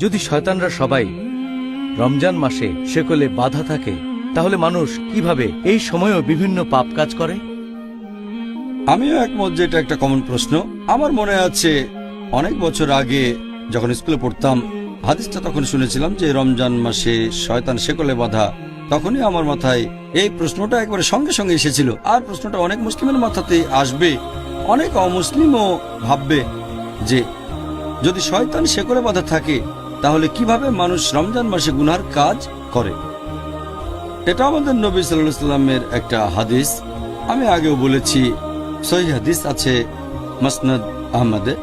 যদি শয়তানরা সবাই রমজান মাসে শেকলে বাধা থাকে, তাহলে মানুষ কিভাবে এই সময়েও বিভিন্ন পাপ কাজ করে? আমিও একমত যে এটা একটা কমন প্রশ্ন। আমার মনে আছে অনেক বছর আগে যখন স্কুলে পড়তাম, হাদিসটা তখন শুনেছিলাম যে রমজান মাসে শয়তান শেকলে বাঁধা। তখনই আমার মাথায় এই প্রশ্নটা একবারে সঙ্গে সঙ্গে এসেছিল। আর প্রশ্নটা অনেক মুসলিমের মাথাতে আসবে, অনেক অমুসলিমও ভাববে যে যদি শয়তান শেকলে বাঁধা থাকে তাহলে কিভাবে মানুষ রমজান মাসে গুনার কাজ করে। এটা আমাদের নবী সাল্লাল্লাহু আলাইহি সাল্লামের একটা হাদিস। আমি আগেও বলেছি, সহিহ হাদিস আছে মুসনাদ আহমদে,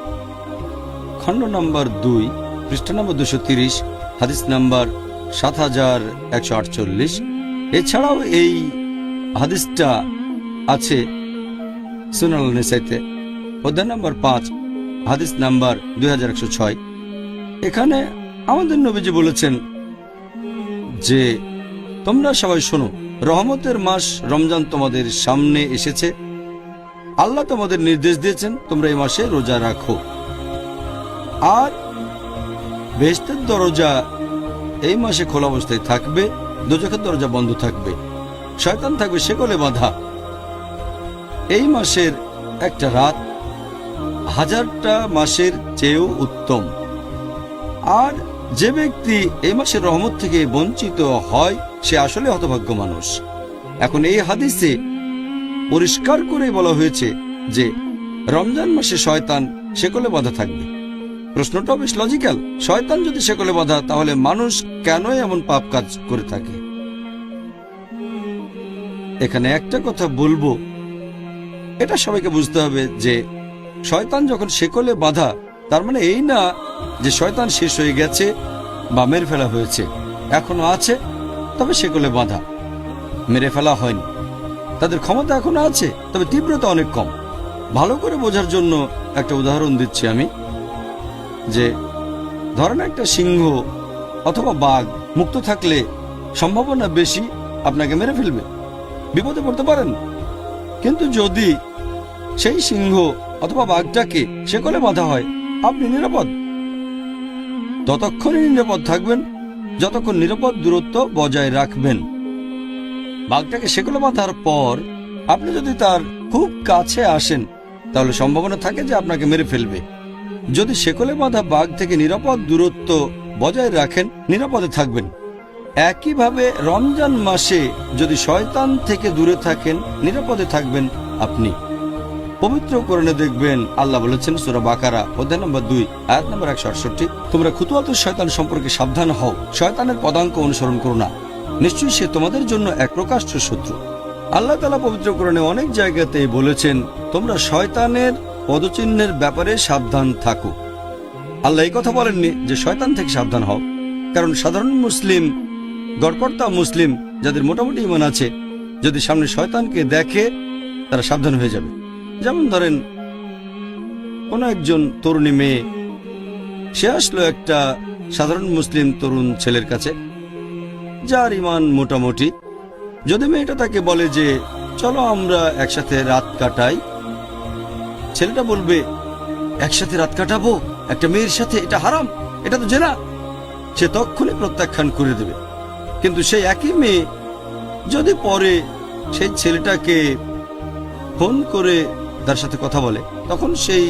খণ্ড নম্বর 2, পৃষ্ঠা নম্বর 230, হাদিস নাম্বার 7148। এছাড়াও এই হাদিসটা আছে সুনান আন-নাসাইতে, অধ্যায় নম্বর 5, হাদিস নাম্বার 2106। এখানে আমাদের নবীজি বলেছেন যে তোমরা সবাই শোনো, রহমতের মাস রমজান তোমাদের সামনে এসেছে। আল্লাহ তোমাদের নির্দেশ দিয়েছেন তোমরা এই মাসে রোজা রাখো। আর বেহেশতের দরজা এই মাসে খোলা অবস্থায় থাকবে, দোজখের দরজা বন্ধ থাকবে, শয়তান থাকবে শেকলে বাঁধা। এই মাসের একটা রাত 1000টা মাসের চেয়েও উত্তম। আর যে ব্যক্তি এই মাসের রহমত থেকে বঞ্চিত হয় সে আসলে হতভাগ্য মানুষ। এখন এই হাদিসে পরিষ্কার করে বলা হয়েছে যে রমজান মাসে শয়তান শেকলে বাঁধা থাকবে। প্রশ্নটা বেশ লজিক্যাল। শয়তান যদি শেকলে বাঁধা, তাহলে মানুষ কেন এমন পাপ কাজ করে থাকে? এখানে একটা কথা বলবো, এটা সবাইকে বুঝতে হবে যে শয়তান যখন শেকলে বাঁধা, তার মানে এই না যে শয়তান শেষ হয়ে গেছে বা মেরে ফেলা হয়েছে। এখনো আছে, তবে শেকলে বাঁধা, মেরে ফেলা হয়নি। তাদের ক্ষমতা এখনো আছে, তবে তীব্রতা অনেক কম। ভালো করে বোঝার জন্য একটা উদাহরণ দিচ্ছি আমি, যে ধরেন একটা সিংহ অথবা বাঘ মুক্ত থাকলে সম্ভাবনা বেশি আপনাকে মেরে ফেলবে, বিপদে পড়তে পারেন। কিন্তু যদি সেই সিংহ অথবা বাঘটাকে শেকলে বাঁধা হয়, আপনি নিরাপদ। ততক্ষণই নিরাপদ থাকবেন যতক্ষণ নিরাপদ দূরত্ব বজায় রাখবেন। বাঘটাকে শেকলে বাঁধার পর আপনি যদি তার খুব কাছে আসেন, তাহলে সম্ভাবনা থাকে যে আপনাকে মেরে ফেলবে। যদি শেকলে বাঁধা বাঘ থেকে নিরাপদ দূরত্ব বজায় রাখেন, নিরাপদে থাকবেন। একইভাবে রমজান মাসে যদি শয়তান থেকে দূরে থাকেন, নিরাপদে থাকবেন আপনি। পবিত্র কোরআনে দেখবেন আল্লাহ বলেছেন সূরা বাকারা অধ্যায় নম্বর 2, আয়াত নম্বর 168, তোমরা খুতুওয়াতুশ শয়তান সম্পর্কে সাবধান হও, শয়তানের পদাঙ্ক অনুসরণ করো না, নিশ্চয়ই সে তোমাদের জন্য এক প্রকাশ্য শত্রু। আল্লাহ তাআলা পবিত্র কোরআনে অনেক জায়গাতে বলেছেন তোমরা শয়তানের পদচিহ্নের ব্যাপারে সাবধান থাকো। আল্লাহ এই কথা বলেননি যে শয়তান থেকে সাবধান হও, কারণ সাধারণ মুসলিম, গড়পড়তা মুসলিম যাদের মোটামুটি ঈমান আছে, যদি সামনে শয়তানকে দেখে তারা সাবধান হয়ে যাবে। যেমন ধরেন কোন একজন তরুণী মেয়ে, সে আসলো একটা সাধারণ মুসলিম তরুণ ছেলের কাছে যার ঈমান মোটামুটি। যদি মেয়েটা তাকে বলে যে চলো আমরা একসাথে রাত কাটাই, ছেলেটা বলবে একসাথে রাত কাটাবো একটা মেয়ের সাথে? এটা হারাম, এটা তো জেনা। সে তক্ষুনি প্রত্যাখ্যান করে দেবে। কিন্তু সেই একই মেয়ে যদি পরে সেই ছেলেটাকে ফোন করে তার সাথে কথা বলে, তখন সেই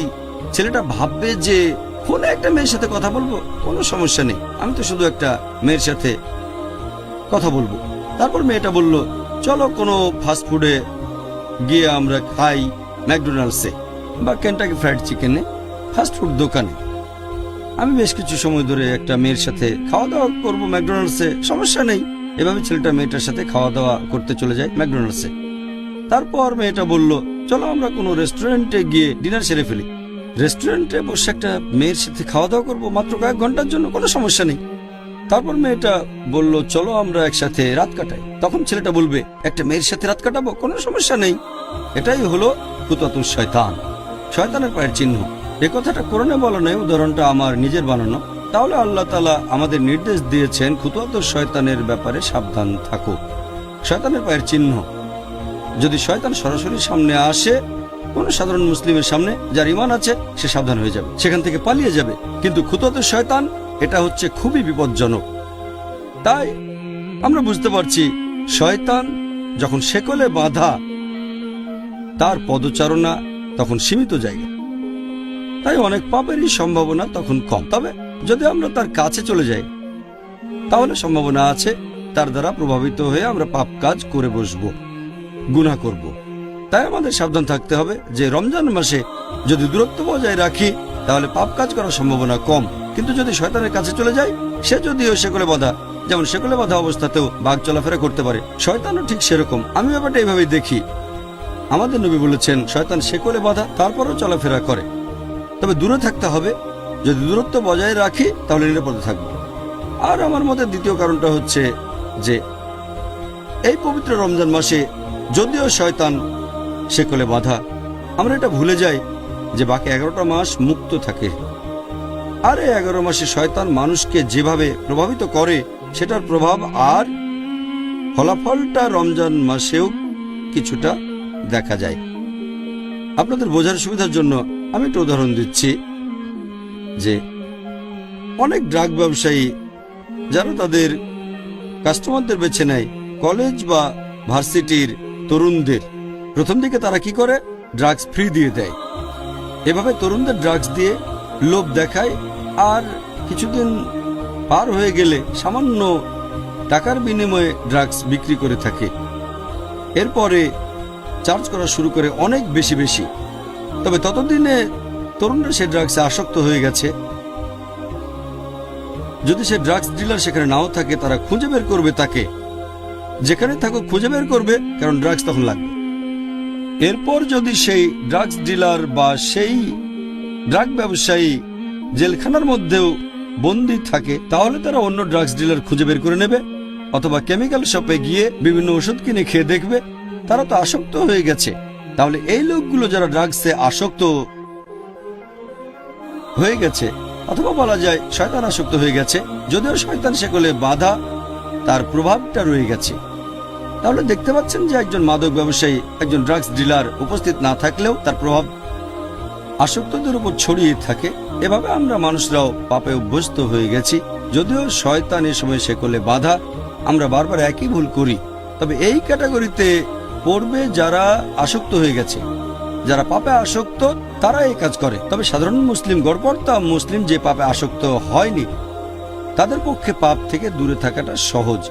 ছেলেটা ভাববে যে ফোনে একটা মেয়ের সাথে কথা বলবো, কোনো সমস্যা নেই, আমি তো শুধু একটা মেয়ের সাথে কথা বলবো। তারপর মেয়েটা বলল চলো কোনো ফাস্টফুডে গিয়ে আমরা খাই, ম্যাকডোনাল্ডসে বা কেন্টাকি ফ্রাইড চিকেনে, ফাস্টফুড দোকানে। আমি বেশ কিছু সময় ধরে একটা মেয়ের সাথে খাওয়া দাওয়া করবো ম্যাকডোনাল্ডসে, সমস্যা নেই। এভাবে ছেলেটা মেয়েটার সাথে খাওয়া দাওয়া করতে চলে যায় ম্যাকডোনাল্ডসে। তারপর মেয়েটা বলল চলো আমরা কোনো রেস্টুরেন্টে গিয়ে ডিনার সেরে ফেলি। রেস্টুরেন্টে বসে একটা মেয়ের সাথে খাওয়া দাওয়া করবো মাত্র কয়েক ঘন্টার জন্য, কোনো সমস্যা নেই। তারপর মেয়েটা বলল চলো আমরা একসাথে রাত কাটাই। তখন ছেলেটা বলবে একটা মেয়ের সাথে রাত কাটাবো, কোনো সমস্যা নেই। এটাই হলো খুতুওয়াতুশ শয়তান, শয়তানের পায়ের চিহ্ন। এ কথাটা কোরআনে বলা নয়, উদাহরণটা আমার নিজের বানানো। তাহলে আল্লাহ তাআলা আমাদের নির্দেশ দিয়েছেন খুতুওয়াতুশ শয়তানের ব্যাপারে সাবধান থাকো। শয়তানের পায়ের চিহ্ন, যদি শয়তান সরাসরি সামনে আসে, কোন সাধারণ মুসলিমের সামনে যার ঈমান আছে, সে সাবধান হয়ে যাবে, সেখান থেকে পালিয়ে যাবে। কিন্তু খুতুওয়াতুশ শয়তান এটা হচ্ছে খুবই বিপজ্জনক। তাই আমরা বুঝতে পারছি শয়তান যখন শেকলে বাঁধা, তার পদচারণা তখন সীমিত জায়গা, তাই অনেক পাপেরই সম্ভাবনা তখন কম। তবে যদি আমরা তার কাছে চলে যাই তাহলে সম্ভাবনা আছে তার দ্বারা প্রভাবিত হয়ে আমরা পাপ কাজ করে বসবো, গুনাহ করব। তাই আমাদের সাবধান থাকতে হবে যে রমজান মাসে যদি দূরত্ব বজায় রাখি তাহলে পাপ কাজ করার সম্ভাবনা কম। কিন্তু যদি শয়তানের কাছে চলে যায়, সে যদিও শেকলে বাঁধা, যেমন শেকলে বাঁধা অবস্থাতেও বাঘ চলাফেরা করতে পারে, শয়তানও ঠিক সেরকম। আমি ব্যাপারটা এইভাবেই দেখি। আমাদের নবী বলেছেন শয়তান শেকলে বাঁধা, তারপরও চলাফেরা করে। তবে দূরে থাকতে হবে। যদি দূরত্ব বজায় রাখি তাহলে নিরাপদে থাকবো। আর আমার মতে দ্বিতীয় কারণটা হচ্ছে যে এই পবিত্র রমজান মাসে যদিও শয়তান শেকলে বাঁধা, আমরা এটা ভুলে যাই যে বাকি 11টা মাস মুক্ত থাকে। আর এই 11 মাসে শয়তান মানুষকে যেভাবে প্রভাবিত করে সেটার প্রভাব আর ফলাফলটা রমজান মাসেও কিছুটা দেখা যায়। আপনাদের বোঝার সুবিধার জন্য আমি একটা উদাহরণ দিচ্ছি যে অনেক ড্রাগ ব্যবসায়ী যারা তাদের কাস্টমারদের বেছে নেয় কলেজ বা ভার্সিটির তরুণদের, প্রথম দিকে তারা কি করে, ড্রাগস ফ্রি দিয়ে দেয়। এভাবে তরুণদের ড্রাগস দিয়ে লোভ দেখায়, আর কিছুদিন পার হয়ে গেলে সামান্য টাকার বিনিময়ে ড্রাগস বিক্রি করে থাকে। এরপরে চার্জ করা শুরু করে অনেক বেশি বেশি। তবে ততদিনে তরুণরা সে ড্রাগসে আসক্ত হয়ে গেছে। যদি সে ড্রাগস ডিলার সেখানে নাও থাকে, তারা খুঁজে বের করবে তাকে, যেখানে থাকুক খুঁজে বের করবে, কারণ ড্রাগস তখন লাগবে। এরপর যদি সেই ড্রাগস ডিলার বা সেই ড্রাগ ব্যবসায়ী জেলখানার মধ্যেও বন্দী থাকে, তাহলে তারা অন্য ড্রাগস ডিলার খুঁজে বের করে নেবে, অথবা কেমিক্যাল শপে গিয়ে বিভিন্ন ওষুধ কিনে খেয়ে দেখবে তারা তো আসক্ত হয়ে গেছে। তাহলে এই লোকগুলো যারা ড্রাগসে আসক্ত হয়ে গেছে, অথবা বলা যায় শয়তান আসক্ত হয়ে গেছে, যদিও শয়তান শেকলে বাঁধা, তার প্রভাবটা রয়ে গেছে। তাহলে দেখতে পাচ্ছেন যে একজন মাদক ব্যবসায়ী, একজন ড্রাগস ডিলার উপস্থিত না থাকলেও তার প্রভাব আসক্তদের উপর ছড়িয়ে থাকে। এভাবে আমরা মানুষরাও পাপে অভ্যস্ত হয়ে গেছি। যদিও শয়তান এ সময় শেকলে বাঁধা, আমরা বারবার একই ভুল করি। তবে এই ক্যাটাগরিতে পড়বে যারা আসক্ত হয়ে গেছে, যারা পাপে আসক্ত, তারা এই কাজ করে। তবে সাধারণ মুসলিম, গড়পড়তা মুসলিম যে পাপে আসক্ত হয়নি, তাদের পক্ষে পাপ থেকে দূরে থাকাটা সহজ।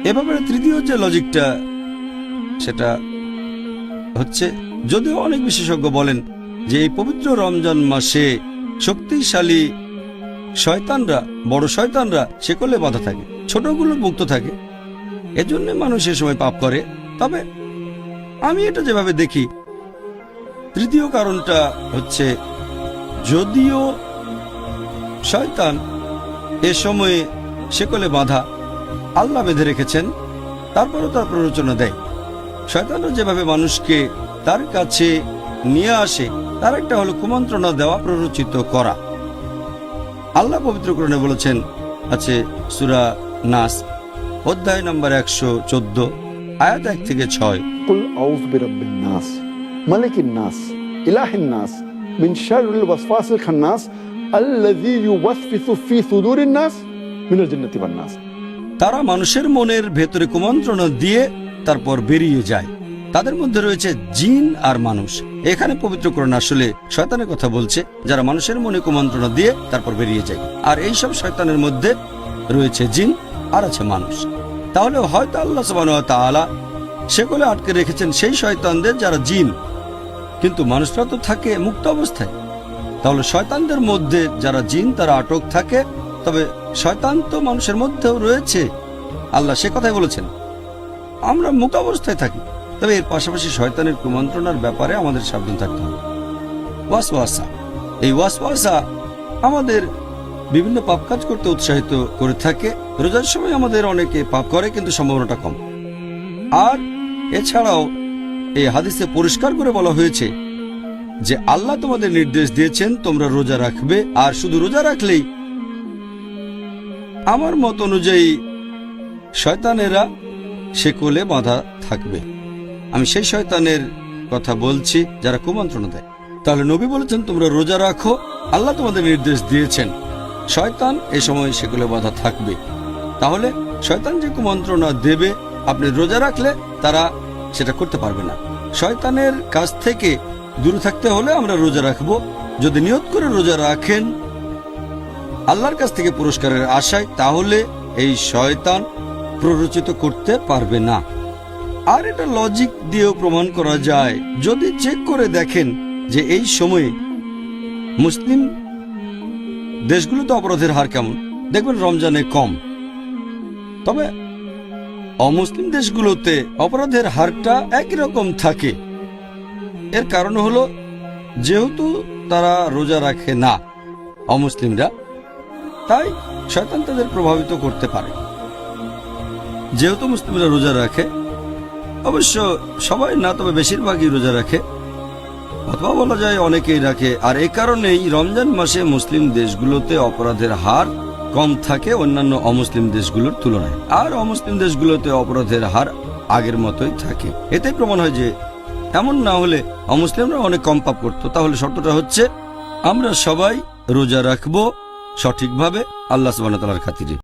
এভাবে তৃতীয় যে লজিকটা, সেটা হচ্ছে যদিও অনেক বিশেষজ্ঞ বলেন যে এই পবিত্র রমজান মাসে শক্তিশালী শয়তানরা, বড় শয়তানরা শেকলে বাঁধা থাকে, ছোটগুলো মুক্ত থাকে, এজন্য মানুষ এ সময় পাপ করে। তবে আমি এটা যেভাবে দেখি, তৃতীয় কারণটা হচ্ছে যদিও শয়তান এ সময়ে শেকলে বাঁধা, আল্লাহ বেঁধে রেখেছেন, তারপরও তার প্ররোচনা দেয়। শয়তানরা যেভাবে মানুষকে তার কাছে নিয়ে আসে, তার একটা হলো কুমন্ত্রণা দেওয়া, প্ররোচিত করা। আল্লাহ পবিত্র কোরআনে বলেছেন, আছে সূরা নাস অধ্যায় নম্বর 114 আয়াত 1 থেকে 6, কুল আউযু বিরাব্বিন নাস মালিকিন নাস ইলাহিন নাস মিন শাররিল ওয়াসওয়াসিল খান্নাস আল্লাযী ইউওয়াসওয়িসু ফি সুদুরিন নাস মিনাল জিন্নাতি ওয়ান নাস। তারা মানুষের মনের ভেতরে কুমন্ত্রণা দিয়ে তারপর বেরিয়ে যায়। তাদের মধ্যে রয়েছে জিন আর মানুষ। এখানে পবিত্র কোরআন আসলে শয়তানের কথা বলছে, যারা মানুষের মনে কুমন্ত্রণা দিয়ে তারপর বেরিয়ে যায়। আর এই সব শয়তানের মধ্যে রয়েছে জিন আর আছে মানুষ। তাহলে হয়তো আল্লাহ সুবহানাহু ওয়া তাআলা সেগুলো আটকে রেখেছেন সেই শয়তানদের যারা জিন, কিন্তু মানুষরা তো থাকে মুক্ত অবস্থায়। তাহলে শয়তানদের মধ্যে যারা জিন তারা আটক থাকে, তবে শয়তান তো মানুষের মধ্যেও রয়েছে। আল্লাহ সে কথাই বলেছেন আমরা মুক্ত অবস্থায় থাকি। তবে এর পাশাপাশি শয়তানের কুমন্ত্রণার ব্যাপারে আমাদের সাবধান থাকতে হবে। ওয়াসওয়াসা, এই ওয়াসওয়াসা আমাদের বিভিন্ন পাপ কাজ করতে উৎসাহিত করে থাকে। রোজার সময় আমাদের অনেকে পাপ করে, কিন্তু সম্ভাবনাটা কম। আর এছাড়াও এই হাদিসে পরিষ্কার করে বলা হয়েছে যে আল্লাহ তোমাদের নির্দেশ দিয়েছেন তোমরা রোজা রাখবে, আর শুধু রোজা রাখলেই আমার মত অনুযায়ী শয়তানেরা শেকলে বাঁধা থাকবে। আমি সেই শয়তানের কথা বলছি যারা কুমন্ত্রণা দেয়। তাহলে নবী বলেছেন তোমরা রোজা রাখো, আল্লাহ তোমাদের নির্দেশ দিয়েছেন। শয়তান এ সময় সেগুলো বাধা থাকবে। তাহলে শয়তান যে কুমন্ত্রণা দেবে আপনি রোজা রাখলে তারা সেটা করতে পারবে না। শয়তানের কাছ থেকে দূরে থাকতে হলে আমরা রোজা রাখবো। যদি নিয়ত করে রোজা রাখেন আল্লাহর কাছ থেকে পুরস্কারের আশায়, তাহলে এই শয়তান প্ররোচিত করতে পারবে না। আর এটা লজিক দিয়েও প্রমাণ করা যায়। যদি চেক করে দেখেন যে এই সময়ে মুসলিম দেশগুলোতে অপরাধের হার কেমন, দেখবেন রমজানে কম, তবে অমুসলিম দেশগুলোতে অপরাধের হারটা একই রকম থাকে। এর কারণ হলো যেহেতু তারা রোজা রাখে না অমুসলিমরা, তাই শয়তান তাদের প্রভাবিত করতে পারে। যেহেতু মুসলিমরা রোজা রাখে, অবশ্য সবাই না, তবে বেশিরভাগই রোজা রাখে, অথবা বলা যায় অনেকেই রাখে। আর এই কারণেই রমজান মাসে মুসলিম দেশগুলোতে অপরাধের হার কম থাকে অন্যান্য অমুসলিম দেশগুলোর তুলনায়, আর অমুসলিম দেশগুলোতে অপরাধের হার আগের মতোই থাকে। এতে প্রমাণ হয় যে এমন না হলে অমুসলিমরা অনেক কম পাপ করত। তাহলে শর্তটা হচ্ছে আমরা সবাই রোজা রাখবো সঠিকভাবে আল্লাহ সুবহানাহু ওয়া তাআলার খাতিরে।